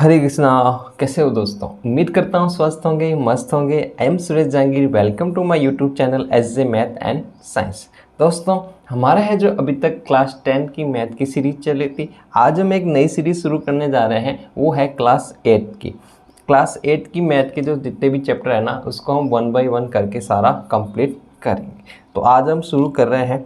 हरे कृष्णा। कैसे हो दोस्तों? उम्मीद करता हूँ स्वस्थ होंगे, मस्त होंगे। I am Suresh Jahangir. Welcome to my YouTube channel S J math and science. दोस्तों, हमारा है जो अभी तक क्लास 10 की मैथ की सीरीज चली थी, आज हम एक नई सीरीज शुरू करने जा रहे हैं। वो है क्लास 8 की। क्लास 8 की मैथ के जो जितने भी चैप्टर है ना, उसको हम 1 बाय 1 करके सारा कंप्लीट करेंगे। तो आज हम शुरू कर रहे हैं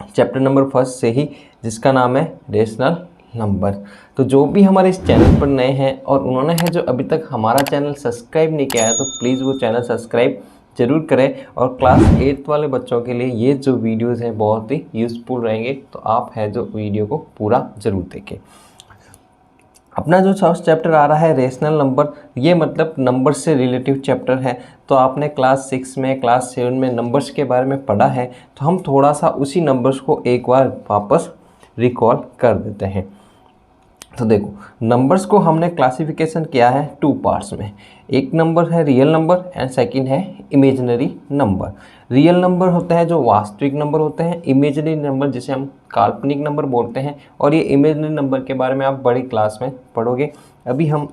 चैप्टर नंबर फर्स्ट से ही, जिसका नाम है रेशनल नंबर। तो जो भी हमारे इस चैनल पर नए हैं और उन्होंने है जो अभी तक हमारा चैनल सब्सक्राइब नहीं किया है, तो प्लीज़ वो चैनल सब्सक्राइब जरूर करें। और क्लास 8 वाले बच्चों के लिए ये जो वीडियोज़ हैं बहुत ही यूज़फुल रहेंगे, तो आप है जो वीडियो को पूरा ज़रूर देखें। अपना जो फर्स्ट चैप्टर आ रहा है रेशनल नंबर, ये मतलब नंबर से रिलेटिव चैप्टर है। तो आपने क्लास 6 में, क्लास 7 में नंबर्स के बारे में पढ़ा है, तो हम थोड़ा सा उसी नंबर्स को एक बार वापस रिकॉल कर देते हैं। तो देखो, नंबर्स को हमने क्लासिफिकेशन किया है 2 पार्ट्स में। एक नंबर है रियल नंबर एंड सेकंड है इमेजिनरी नंबर। रियल नंबर होते हैं जो वास्तविक नंबर होते हैं, इमेजिनरी नंबर जिसे हम काल्पनिक नंबर बोलते हैं। और ये इमेजिनरी नंबर के बारे में आप बड़ी क्लास में पढ़ोगे। अभी हम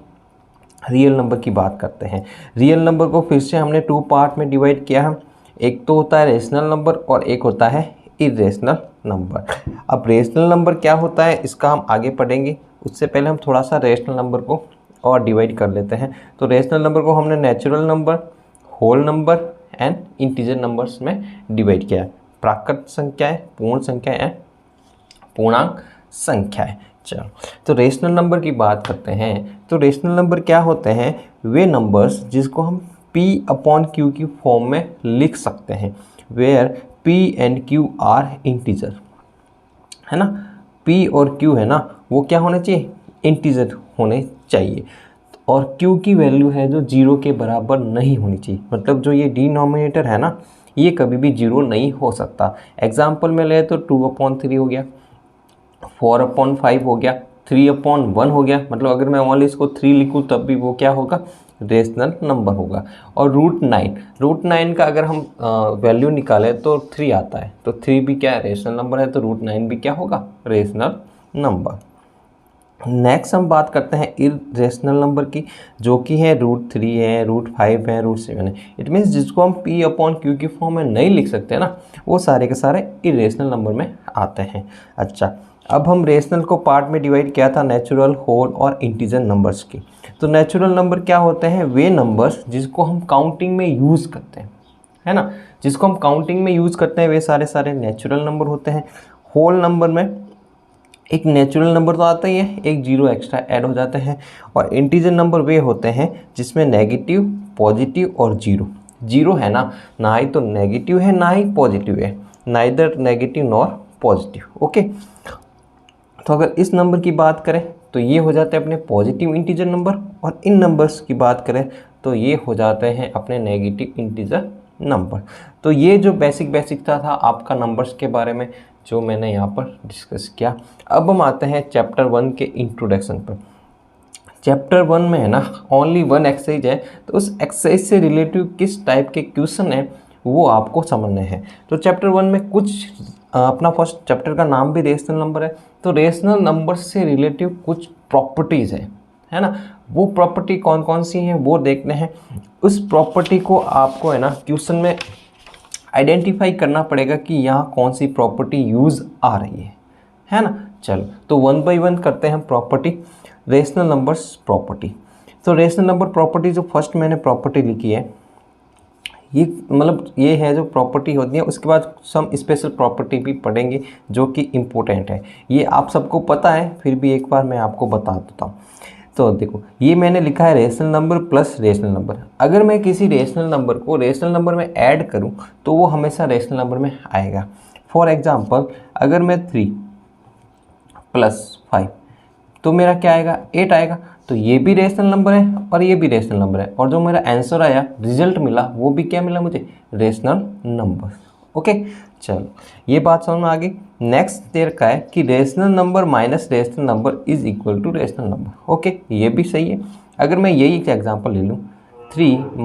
रियल नंबर की बात करते हैं। रियल नंबर को फिर से हमने 2 पार्ट में डिवाइड किया है। एक तो होता है रेशनल नंबर और एक होता है इरेशनल नंबर। अब रेशनल नंबर क्या होता है इसका हम आगे पढ़ेंगे, उससे पहले हम थोड़ा सा रेशनल नंबर को और डिवाइड कर लेते हैं। तो रेशनल नंबर को हमने natural number, whole number and integer numbers में डिवाइड किया है। प्राकृत संख्याएं, पूर्ण संख्याएं एंड पूर्णांक संख्याएं। चलो, तो रेशनल नंबर की बात करते हैं। तो रेशनल नंबर क्या होते हैं? वे नंबर्स जिसको हम P अपॉन Q की फॉर्म में लिख सकते हैं, where P and Q are integer, है ना। P और Q है ना, वो क्या होने चाहिए? इंटीजर होने चाहिए। और Q की वैल्यू है जो 0 के बराबर नहीं होनी चाहिए। मतलब जो ये डिनोमिनेटर है ना, ये कभी भी 0 नहीं हो सकता। एग्जाम्पल में ले तो 2/3 हो गया, 4/5 हो गया, 3/1 हो गया। मतलब अगर मैं ओनली इसको 3 लिखूँ तब भी वो क्या होगा? रेशनल नंबर होगा। और रूट 9 का अगर हम वैल्यू निकालें तो 3 आता है, तो 3 भी क्या है? रेशनल नंबर है। तो रूट 9 भी क्या होगा? Rational number. नेक्स्ट हम बात करते हैं इरेशनल नंबर की, जो कि है रूट 3 है, रूट 5 है, रूट 7 है। इट मीन्स जिसको हम P अपॉन Q की फॉर्म में नहीं लिख सकते ना, वो सारे के सारे इरेशनल नंबर में आते हैं। अच्छा, अब हम रेशनल को पार्ट में डिवाइड किया था, नेचुरल, होल और इंटीजर नंबर्स की। तो नेचुरल नंबर क्या होते हैं? वे नंबर्स जिसको हम काउंटिंग में यूज़ करते हैं, है ना। जिसको हम काउंटिंग में यूज़ करते हैं वे सारे सारे नेचुरल नंबर होते हैं। होल नंबर में एक नेचुरल नंबर तो आता ही है, एक 0 एक्स्ट्रा ऐड हो जाते हैं। और इंटीजर नंबर वे होते हैं जिसमें नेगेटिव, पॉजिटिव और 0 है ना, ना ही तो नेगेटिव है ना ही पॉजिटिव है, neither negative nor positive. Okay, तो अगर इस नंबर की बात करें तो ये हो जाते हैं अपने पॉजिटिव इंटीजर नंबर, और इन नंबर्स की बात करें तो ये हो जाते हैं अपने नेगेटिव इंटीजर नंबर। तो ये जो बेसिक था आपका नंबर्स के बारे में, जो मैंने यहाँ पर डिस्कस किया। अब हम आते हैं चैप्टर 1 के इंट्रोडक्शन पर। चैप्टर 1 में है ना ओनली 1 एक्सरसाइज है, तो उस एक्सरसाइज से रिलेटिव किस टाइप के क्वेश्चन है वो आपको समझने हैं। तो चैप्टर 1 में कुछ अपना फर्स्ट चैप्टर का नाम भी रेशनल नंबर है, तो रेशनल नंबर से रिलेटिव कुछ प्रॉपर्टीज़ है ना। वो प्रॉपर्टी कौन कौन सी हैं वो देखते हैं। उस प्रॉपर्टी को आपको है ना क्वेश्चन में आइडेंटिफाई करना पड़ेगा कि यहाँ कौन सी प्रॉपर्टी यूज़ आ रही है ना। चलो, तो 1 बाय 1 करते हैं हम प्रॉपर्टी। Rational numbers property. तो रेशनल नंबर प्रॉपर्टी जो फर्स्ट मैंने प्रॉपर्टी लिखी है, ये मतलब ये है जो प्रॉपर्टी होती है। उसके बाद सम स्पेशल प्रॉपर्टी भी पढ़ेंगे जो कि इम्पोर्टेंट है। ये आप सबको पता है, फिर भी एक बार मैं आपको बता देता हूँ। तो देखो, ये मैंने लिखा है rational number plus rational number. अगर मैं किसी रेशनल नंबर को रेशनल नंबर में ऐड करूँ तो वो हमेशा रेशनल नंबर में आएगा। फॉर एग्जांपल, अगर मैं 3 + 5 तो मेरा क्या आएगा? 8 आएगा। तो ये भी रेशनल नंबर है और ये भी रेशनल नंबर है, और जो मेरा आंसर आया, रिजल्ट मिला, वो भी क्या मिला मुझे? Rational number. ओके, चलो ये बात समझ में आ गई। नेक्स्ट देर का है कि rational number minus rational number is equal to rational number. Okay, ये भी सही है। अगर मैं यही एक एग्जांपल ले लूँ, 3 -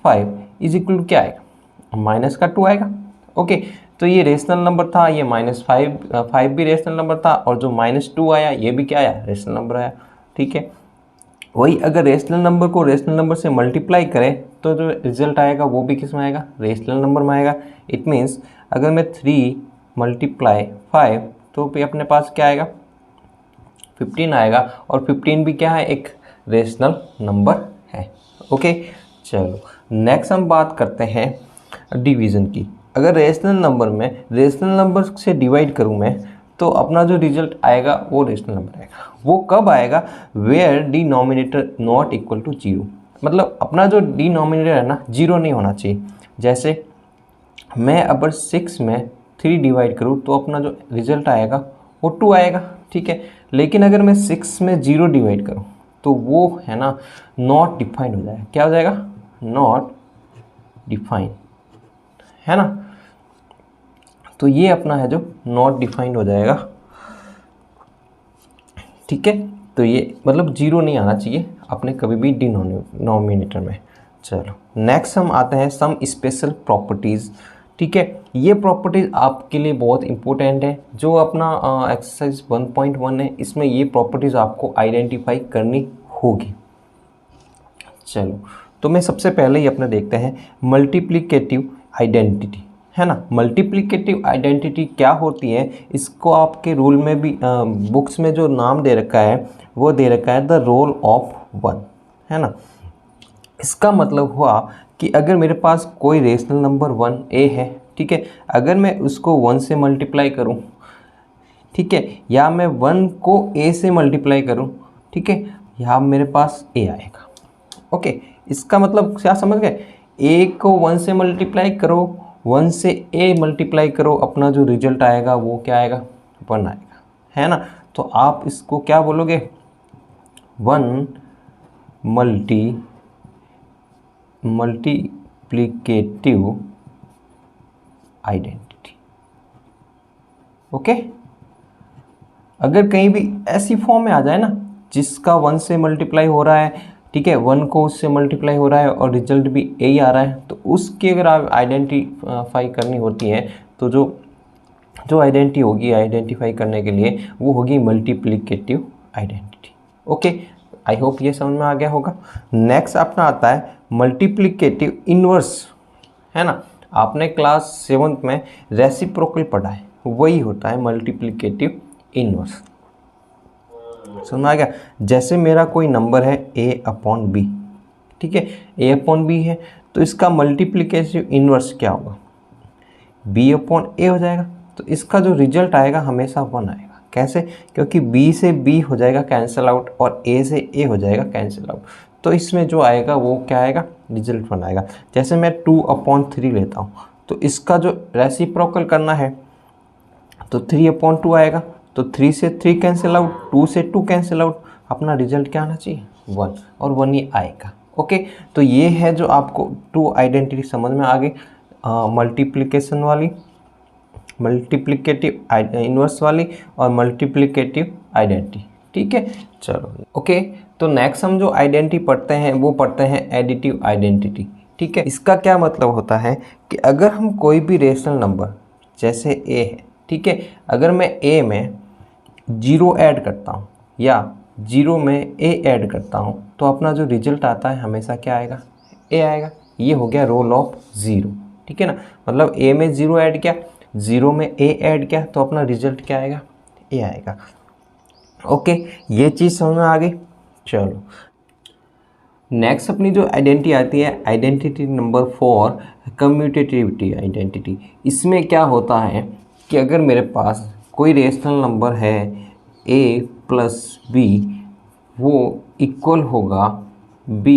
5 इज इक्वल टू क्या आएगा? माइनस का 2 आएगा। ओके, तो ये रेशनल नंबर था, ये -5 भी रेशनल नंबर था, और जो -2 आया ये भी क्या आया? रेशनल नंबर आया। ठीक है, वही अगर रेशनल नंबर को रेशनल नंबर से मल्टीप्लाई करें तो जो रिजल्ट आएगा वो भी किस में आएगा, रेशनल नंबर में आएगा। इट मीन्स अगर मैं 3 मल्टीप्लाई 5 तो भी अपने पास क्या आएगा, 15 आएगा, और 15 भी क्या है, एक रेशनल नंबर है। ओके, चलो नेक्स्ट हम बात करते हैं डिवीज़न की। अगर रेशनल नंबर में रेशनल नंबर से डिवाइड करूँ मैं तो अपना जो रिजल्ट आएगा वो रेशनल नंबर आएगा। वो कब आएगा, where denominator not equal to 0, मतलब अपना जो डिनोमिनेटर है ना 0 नहीं होना चाहिए। जैसे मैं अगर 6 में 3 डिवाइड करूँ तो अपना जो रिजल्ट आएगा वो 2 आएगा, ठीक है। लेकिन अगर मैं 6 में 0 डिवाइड करूँ तो वो है ना नॉट डिफाइंड हो जाएगा। क्या हो जाएगा, नॉट डिफाइंड, है ना। तो ये अपना है जो नॉट डिफाइंड हो जाएगा, ठीक है। तो ये मतलब 0 नहीं आना चाहिए अपने कभी भी डिनोमिनेटर में। चलो नेक्स्ट हम आते हैं सम स्पेशल प्रॉपर्टीज़, ठीक है। ये प्रॉपर्टीज़ आपके लिए बहुत इंपॉर्टेंट है। जो अपना एक्सरसाइज 1.1 है इसमें ये प्रॉपर्टीज़ आपको आइडेंटिफाई करनी होगी। चलो तो मैं सबसे पहले ही अपने देखते हैं मल्टीप्लिकेटिव आइडेंटिटी, है ना। मल्टीप्लिकेटिव आइडेंटिटी क्या होती है, इसको आपके रूल में भी बुक्स में जो नाम दे रखा है वो दे रखा है द रोल ऑफ 1, है ना। इसका मतलब हुआ कि अगर मेरे पास कोई रेशनल नंबर 1 ए है, ठीक है, अगर मैं उसको 1 से मल्टीप्लाई करूं, ठीक है, या मैं 1 को ए से मल्टीप्लाई करूं, ठीक है, यहाँ मेरे पास ए आएगा। ओके, इसका मतलब क्या समझ गए, ए को 1 से मल्टीप्लाई करो, 1 से ए मल्टीप्लाई करो, अपना जो रिजल्ट आएगा वो क्या आएगा, 1 आएगा, है ना। तो आप इसको क्या बोलोगे, 1 मल्टीप्लिकेटिव आइडेंटिटी। ओके, अगर कहीं भी ऐसी फॉर्म में आ जाए ना जिसका 1 से मल्टीप्लाई हो रहा है, ठीक है, 1 को उससे मल्टीप्लाई हो रहा है और रिजल्ट भी ए ही आ रहा है, तो उसकी अगर आप आइडेंटिफाई करनी होती है तो जो आइडेंटिटी होगी आइडेंटिफाई करने के लिए वो होगी multiplicative identity. Okay, I hope ये समझ में आ गया होगा। नेक्स्ट अपना आता है मल्टीप्लिकेटिव इनवर्स, है ना। आपने क्लास 7th में रेसिप्रोकल पढ़ा है, वही होता है मल्टीप्लिकेटिव इनवर्स। समझ में आ गया। जैसे मेरा कोई नंबर है a/b, ठीक है, a/b है, तो इसका मल्टीप्लिकेटिव इनवर्स क्या होगा, b/a हो जाएगा। तो इसका जो रिजल्ट आएगा हमेशा 1 आएगा। कैसे, क्योंकि b से b हो जाएगा कैंसिल आउट और a से a हो जाएगा कैंसिल आउट, तो इसमें जो आएगा वो क्या आएगा, रिजल्ट 1 आएगा। जैसे मैं 2/3 लेता हूँ तो इसका जो रेसिप्रोकल करना है तो 3/2 आएगा, तो 3 से 3 कैंसिल आउट, 2 से 2 कैंसिल आउट, अपना रिजल्ट क्या आना चाहिए, 1, और 1 ही आएगा। ओके, तो ये है जो आपको 2 आइडेंटिटी समझ में आ गई, मल्टीप्लिकेशन वाली, मल्टीप्लिकेटिव इनवर्स वाली और मल्टीप्लिकेटिव आइडेंटिटी, ठीक है। चलो ओके, तो नेक्स्ट हम जो आइडेंटिटी पढ़ते हैं वो पढ़ते हैं एडिटिव आइडेंटिटी, ठीक है। इसका क्या मतलब होता है कि अगर हम कोई भी रेशनल नंबर जैसे ए है, ठीक है, अगर मैं ए में 0 ऐड करता हूँ या 0 में ए ऐड करता हूँ तो अपना जो रिजल्ट आता है हमेशा क्या आएगा, ए आएगा। ये हो गया रोल ऑफ 0, ठीक है ना। मतलब ए में 0 ऐड किया, 0 में ए ऐड किया, तो अपना रिजल्ट क्या आएगा, ए आएगा। ओके, ये चीज़ समझ में आ गई। चलो नेक्स्ट अपनी जो आइडेंटिटी आती है आइडेंटिटी नंबर 4, कम्यूटेटिविटी आइडेंटिटी। इसमें क्या होता है कि अगर मेरे पास कोई रेशनल नंबर है a + b, वो इक्वल होगा b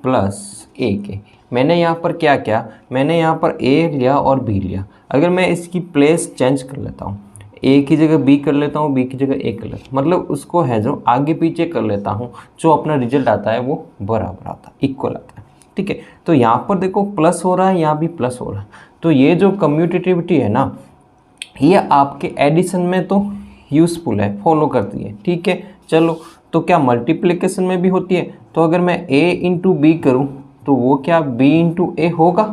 + a के। मैंने यहाँ पर क्या किया, मैंने यहाँ पर a लिया और b लिया। अगर मैं इसकी प्लेस चेंज कर लेता हूँ, a की जगह b कर लेता हूँ, b की जगह a कर लेता हूँ, मतलब उसको है जो आगे पीछे कर लेता हूँ, जो अपना रिजल्ट आता है वो बराबर आता है, इक्वल आता है, ठीक है। तो यहाँ पर देखो प्लस हो रहा है, यहाँ भी प्लस हो रहा है, तो ये जो कम्यूटेटिविटी है ना, ये आपके एडिशन में तो यूज़फुल है, फॉलो करती है, ठीक है। चलो, तो क्या मल्टीप्लिकेशन में भी होती है, तो अगर मैं a × b करूँ तो वो क्या b × a होगा,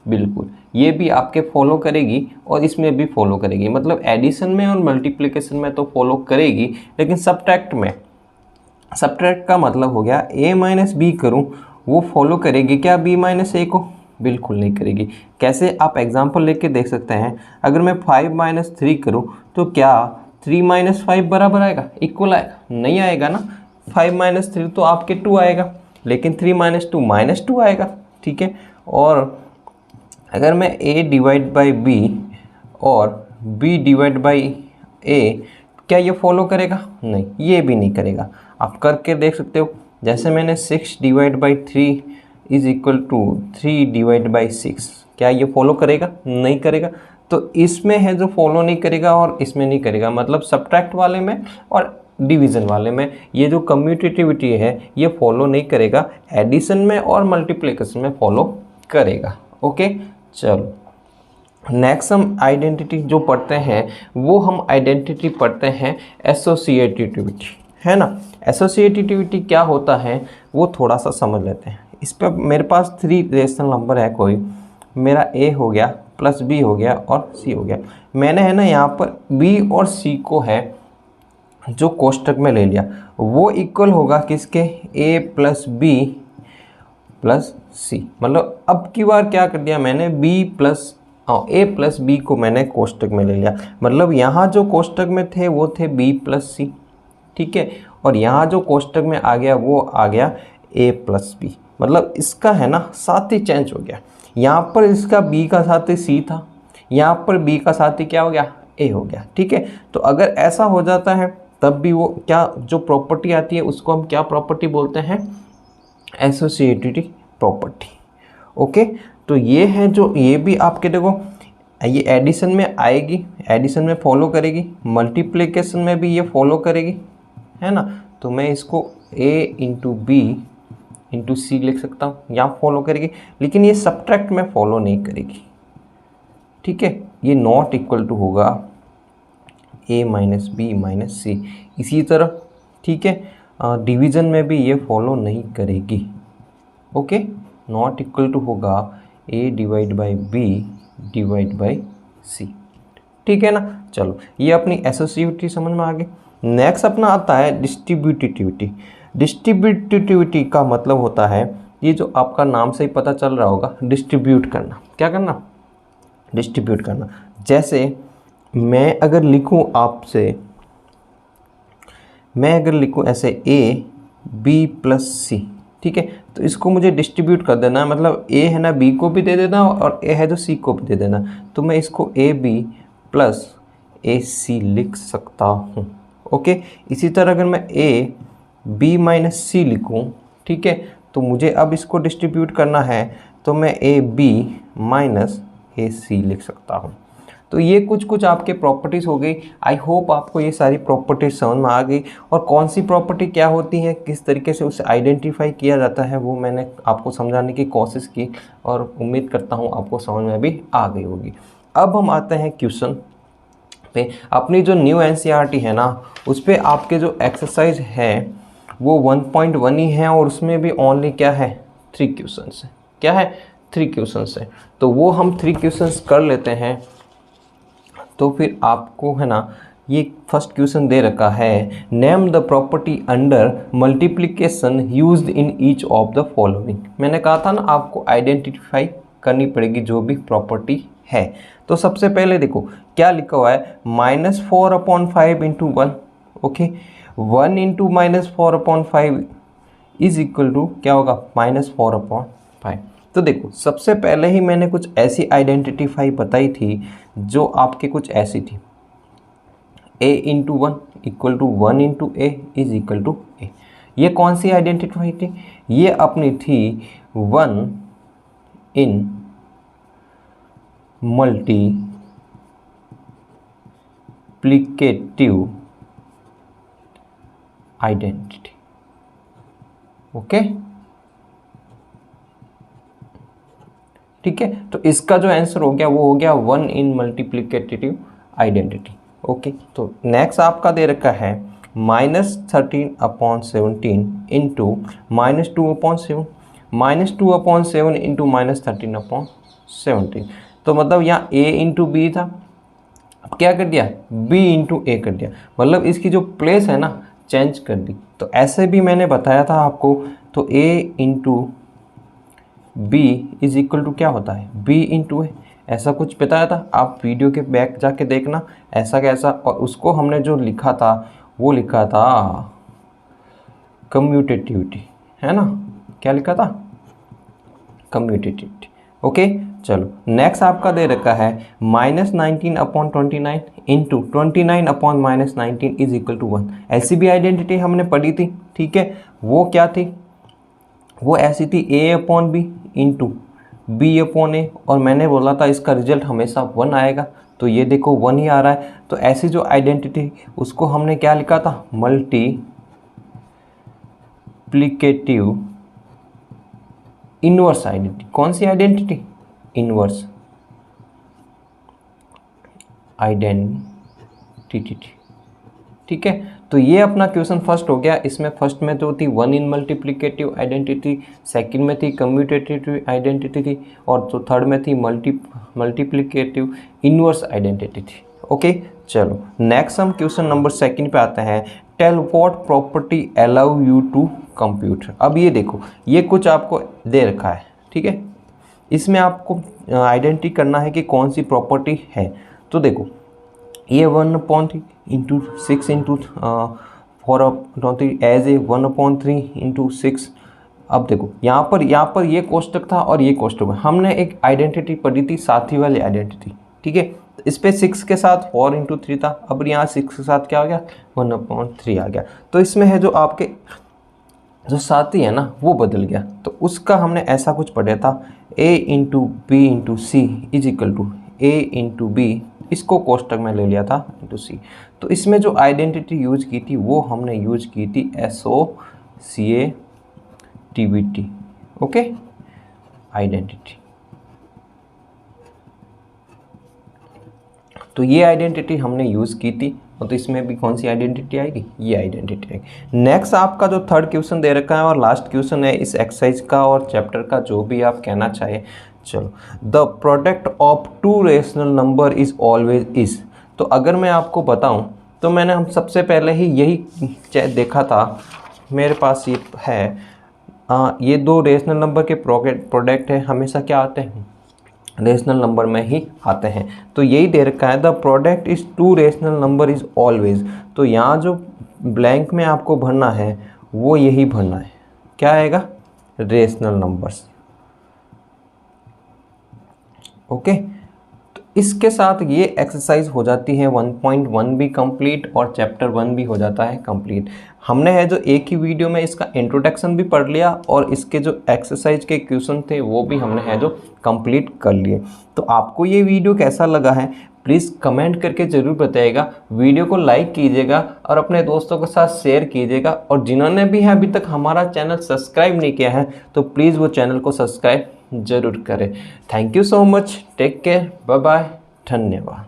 बिल्कुल, ये भी आपके फॉलो करेगी और इसमें भी फॉलो करेगी। मतलब एडिशन में और मल्टीप्लिकेशन में तो फॉलो करेगी, लेकिन सब्ट्रैक्ट में सब्ट्रैक्ट का मतलब हो गया a माइनस बी करूँ, वो फॉलो करेगी क्या b माइनस ए को? बिल्कुल नहीं करेगी। कैसे? आप एग्जांपल लेके देख सकते हैं। अगर मैं 5 माइनस 3 करूँ तो क्या 3 माइनस 5 बराबर आएगा, इक्वल आएगा? नहीं आएगा ना। 5 माइनस 3 तो आपके 2 आएगा, लेकिन 3 माइनस 2 आएगा। ठीक है। और अगर मैं a डिवाइड बाई b और b डिवाइड बाई a, क्या ये फॉलो करेगा? नहीं, ये भी नहीं करेगा। आप करके देख सकते हो। जैसे मैंने 6 divide by 3 is equal to 3 divide by 6, क्या ये फॉलो करेगा? नहीं करेगा। तो इसमें है जो फॉलो नहीं करेगा और इसमें नहीं करेगा, मतलब सब्ट्रैक्ट वाले में और डिवीज़न वाले में ये जो कम्यूटेटिविटी है ये फॉलो नहीं करेगा, एडिशन में और मल्टीप्लिकेशन में फॉलो करेगा। ओके, चलो नेक्स्ट हम आइडेंटिटी जो पढ़ते हैं वो हम आइडेंटिटी पढ़ते हैं एसोसिएटिविटी, है ना। एसोसिएटिविटी क्या होता है वो थोड़ा सा समझ लेते हैं। इस पर मेरे पास 3 रेशनल नंबर है, कोई मेरा a हो गया प्लस b हो गया और c हो गया। मैंने है ना यहाँ पर b और c को है जो कोष्टक में ले लिया, वो इक्वल होगा किसके? a प्लस b प्लस सी। मतलब अब की बार क्या कर दिया मैंने, a प्लस बी को मैंने कोष्टक में ले लिया। मतलब यहाँ जो कोष्टक में थे वो थे b प्लस सी, ठीक है। और यहाँ जो कोष्टक में आ गया वो आ गया a प्लस बी। मतलब इसका है ना साथी चेंज हो गया। यहाँ पर इसका b का साथी c था, यहाँ पर b का साथी क्या हो गया? a हो गया, ठीक है। तो अगर ऐसा हो जाता है तब भी वो क्या जो प्रॉपर्टी आती है उसको हम क्या प्रॉपर्टी बोलते हैं? Associativity property. ओके, तो ये है जो ये भी आपके देखो ये एडिशन में आएगी, एडिशन में फॉलो करेगी, मल्टीप्लिकेशन में भी ये फॉलो करेगी, है ना। तो मैं इसको a इंटू बी इंटू सी लिख सकता हूँ, यहाँ फॉलो करेगी, लेकिन ये सब्ट्रैक्ट में फॉलो नहीं करेगी, ठीक है। ये नॉट इक्वल टू होगा a माइनस बी माइनस सी। इसी तरह, ठीक है, डिवीज़न में भी ये फॉलो नहीं करेगी। ओके, नॉट इक्वल टू होगा a divide by B divide by C, ठीक है ना। चलो ये अपनी एसोसिएटिविटी समझ में आ गई। नेक्स्ट अपना आता है डिस्ट्रीब्यूटिविटी। डिस्ट्रीब्यूटिविटी का मतलब होता है ये जो आपका नाम से ही पता चल रहा होगा, डिस्ट्रीब्यूट करना। क्या करना? डिस्ट्रीब्यूट करना। जैसे मैं अगर लिखूँ ऐसे a b प्लस सी, ठीक है। तो इसको मुझे डिस्ट्रीब्यूट कर देना है, मतलब a है ना b को भी दे देना और a है जो c को भी दे देना। तो मैं इसको a b plus a c लिख सकता हूँ। ओके, इसी तरह अगर मैं a b माइनस सी लिखूँ, ठीक है, तो मुझे अब इसको डिस्ट्रीब्यूट करना है, तो मैं a b minus a c लिख सकता हूँ। तो ये कुछ आपके प्रॉपर्टीज़ हो गई। आई होप आपको ये सारी प्रॉपर्टीज समझ में आ गई, और कौन सी प्रॉपर्टी क्या होती है, किस तरीके से उसे आइडेंटिफाई किया जाता है, वो मैंने आपको समझाने की कोशिश की और उम्मीद करता हूँ आपको समझ में भी आ गई होगी। अब हम आते हैं क्वेश्चन पे। अपनी जो न्यू एनसीईआरटी है ना, उस पर आपके जो एक्सरसाइज है वो 1.1 ही है, और उसमें भी ओनली क्या है? 3 क्वेश्चन है। क्या है? 3 क्वेश्चन है। तो वो हम 3 क्वेश्चन कर लेते हैं। तो फिर आपको है ना ये फर्स्ट क्वेश्चन दे रखा है, name the property under multiplication used in each of the following. मैंने कहा था ना आपको आइडेंटिफाई करनी पड़ेगी जो भी प्रॉपर्टी है। तो सबसे पहले देखो क्या लिखा हुआ है, -4/5 into 1। Okay, 1 into -4/5 is equal to क्या होगा? -4/5। तो देखो सबसे पहले ही मैंने कुछ ऐसी आइडेंटिफाई बताई थी जो आपके कुछ ऐसी थी, a into 1 equal to 1 into A is equal to A. ये कौन सी आइडेंटिफाई थी? ये अपनी थी 1 इन मल्टीप्लिकेटिव आइडेंटिटी। ओके, ठीक है। तो इसका जो आंसर हो गया वो हो गया 1 इन मल्टीप्लिकेटिव आइडेंटिटी। ओके, तो नेक्स्ट आपका दे रखा है -13/17 इंटू -2/7, -2/7 इंटू -13/17। तो मतलब यहाँ a इंटू बी था, अब क्या कर दिया? b इंटू ए कर दिया। मतलब इसकी जो प्लेस है ना चेंज कर दी, तो ऐसे भी मैंने बताया था आपको, तो a into B is equal to क्या होता है, b इंटू ए, ऐसा कुछ बताया था। आप वीडियो के बैक जाके देखना ऐसा कैसा, और उसको हमने जो लिखा था वो लिखा था कम्यूटेटिविटी, है ना, क्या लिखा था, कम्यूटेटिविटी। ओके चलो नेक्स्ट आपका दे रखा है -19/29 into 29/-19 is equal to 1। LCB identity हमने पढ़ी थी, ठीक है, वो क्या थी, वो ऐसी थी a/b इंटू b/a, और मैंने बोला था इसका रिजल्ट हमेशा 1 आएगा, तो ये देखो 1 ही आ रहा है। तो ऐसी जो आइडेंटिटी उसको हमने क्या लिखा था, मल्टीप्लिकेटिव इनवर्स आइडेंटिटी। कौन सी आइडेंटिटी, इनवर्स आइडेंटिटी, ठीक है। तो ये अपना क्वेश्चन फर्स्ट हो गया। इसमें फर्स्ट में तो थी 1 इन मल्टीप्लिकेटिव आइडेंटिटी, सेकंड में थी कम्यूटेटिव आइडेंटिटी थी, और जो थर्ड में थी मल्टीप्लिकेटिव इनवर्स आइडेंटिटी थी। ओके चलो नेक्स्ट हम क्वेश्चन नंबर सेकंड पे आते हैं। Tell what property allow you to compute. अब ये देखो, ये कुछ आपको दे रखा है, ठीक है, इसमें आपको आइडेंटिटी करना है कि कौन सी प्रॉपर्टी है। तो देखो ये 1/3 into 6 into 4/3 as a 1/3 into 6। अब देखो यहाँ पर ये कोष्टक था और ये कोष्टक, हमने एक आइडेंटिटी पढ़ी थी साथी वाली आइडेंटिटी, ठीक है। इस पे 6 के साथ 4 इंटू 3 था, अब यहाँ 6 के साथ क्या हो गया, 1/3 आ गया। तो इसमें है जो आपके जो साथी है ना वो बदल गया, तो उसका हमने ऐसा कुछ पढ़ा था a into B into C is equal to a into B, इसको कोष्टक में ले लिया था इंटू सी। तो इसमें जो आइडेंटिटी यूज की थी वो हमने यूज की थी SOCATBT, ओके, आइडेंटिटी। तो ये आइडेंटिटी हमने यूज़ की थी, और तो इसमें भी कौन सी आइडेंटिटी आएगी, ये आइडेंटिटी आएगी। नेक्स्ट आपका जो थर्ड क्वेश्चन दे रखा है और लास्ट क्वेश्चन है इस एक्सरसाइज का और चैप्टर का, जो भी आप कहना चाहे। चलो, the product of two rational number is always is. तो अगर मैं आपको बताऊं तो मैंने हम सबसे पहले ही यही देखा था, मेरे पास ये है, ये दो रेशनल नंबर के प्रोडक्ट है, हमेशा क्या आते हैं, रेशनल नंबर में ही आते हैं। तो यही दे रखा है the product is two rational number is always. तो यहाँ जो ब्लैंक में आपको भरना है वो यही भरना है, क्या आएगा, रेशनल नंबर्स, ओके। तो इसके साथ ये एक्सरसाइज हो जाती है 1.1 भी कंप्लीट और चैप्टर 1 भी हो जाता है कंप्लीट। हमने है जो एक ही वीडियो में इसका इंट्रोडक्शन भी पढ़ लिया और इसके जो एक्सरसाइज के क्वेश्चन थे वो भी हमने है जो कंप्लीट कर लिए। तो आपको ये वीडियो कैसा लगा है प्लीज़ कमेंट करके ज़रूर बताइएगा। वीडियो को लाइक कीजिएगा और अपने दोस्तों के साथ शेयर कीजिएगा, और जिन्होंने भी है अभी तक हमारा चैनल सब्सक्राइब नहीं किया है तो प्लीज़ वो चैनल को सब्सक्राइब ज़रूर करें। Thank you so much, take care, bye bye, धन्यवाद।